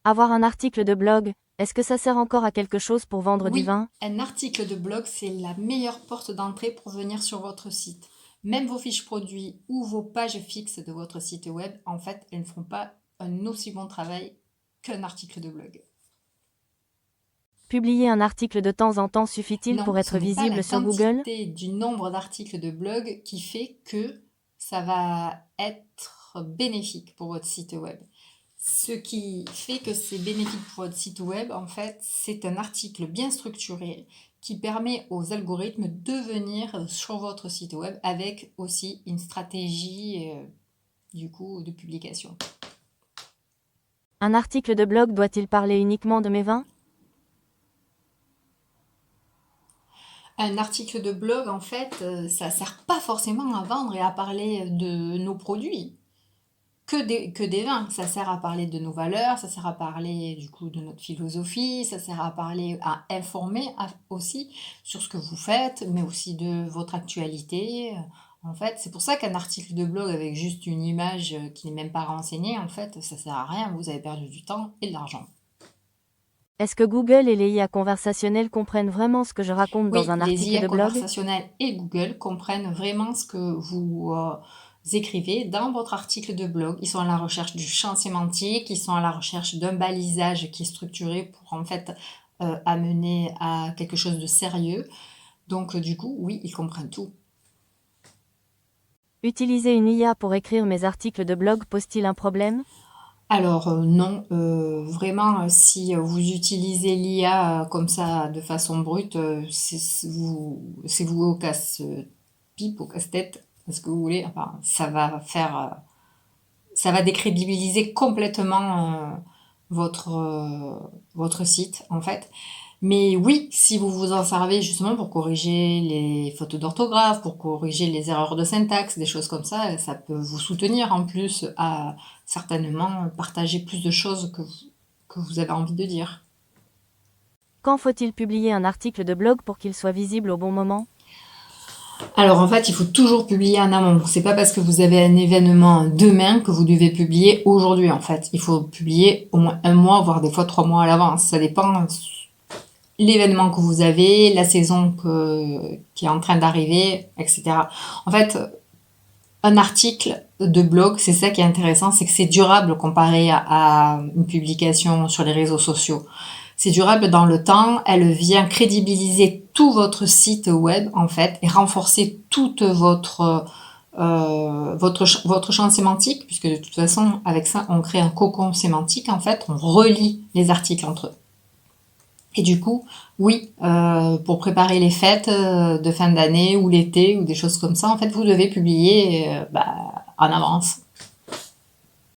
Avoir un article de blog, est-ce que ça sert encore à quelque chose pour vendre du Oui, vin? un article de blog, c'est la meilleure porte d'entrée pour venir sur votre site. Même vos fiches produits ou vos pages fixes de votre site web, en fait, elles ne feront pas un aussi bon travail qu'un article de blog. Publier un article de temps en temps suffit-il Non, pour ce être n'est pas la visible sur Google? quantité du nombre d'articles de blog qui fait que ça va être bénéfique pour votre site web. Ce qui fait que c'est bénéfique pour votre site web, en fait, c'est un article bien structuré qui permet aux algorithmes de venir sur votre site web avec aussi une stratégie du coup de publication. Un article de blog doit-il parler uniquement de mes vins? Un article de blog, en fait, ça sert pas forcément à vendre et à parler de nos produits. Que des vins. Ça sert à parler de nos valeurs, ça sert à parler du coup de notre philosophie, ça sert à parler, à informer aussi sur ce que vous faites, mais aussi de votre actualité. En fait, c'est pour ça qu'un article de blog avec juste une image qui n'est même pas renseignée, en fait, ça sert à rien. Vous avez perdu du temps et de l'argent. Est-ce que Google et les IA conversationnelles comprennent vraiment ce que je raconte dans Oui, un les article IA de blog? conversationnelles et Google comprennent vraiment ce que vous écrivez dans votre article de blog. Ils sont à la recherche du champ sémantique, ils sont à la recherche d'un balisage qui est structuré pour en fait amener à quelque chose de sérieux. Donc du coup, oui, ils comprennent tout. Utiliser une IA pour écrire mes articles de blog pose-t-il un problème? Alors non, vraiment, si vous utilisez l'IA comme ça de façon brute, c'est vous au casse-pipe, au casse-tête, ce que vous voulez. Enfin, ça va décrédibiliser complètement votre site, en fait. Mais oui, si vous vous en servez justement pour corriger les fautes d'orthographe, pour corriger les erreurs de syntaxe, des choses comme ça peut vous soutenir en plus à certainement partager plus de choses que vous avez envie de dire. Quand faut-il publier un article de blog pour qu'il soit visible au bon moment? Alors en fait, il faut toujours publier en amont. C'est pas parce que vous avez un événement demain que vous devez publier aujourd'hui en fait. Il faut publier au moins un mois, voire des fois 3 mois à l'avance. Ça dépend l'événement que vous avez, la saison qui est en train d'arriver, etc. En fait, un article de blog, c'est ça qui est intéressant, c'est que c'est durable comparé à une publication sur les réseaux sociaux. C'est durable dans le temps, elle vient crédibiliser tout votre site web en fait et renforcer toute votre champ sémantique, puisque de toute façon avec ça on crée un cocon sémantique en fait, on relie les articles entre eux. Et du coup, oui, pour préparer les fêtes de fin d'année ou l'été ou des choses comme ça, en fait, vous devez publier en avance.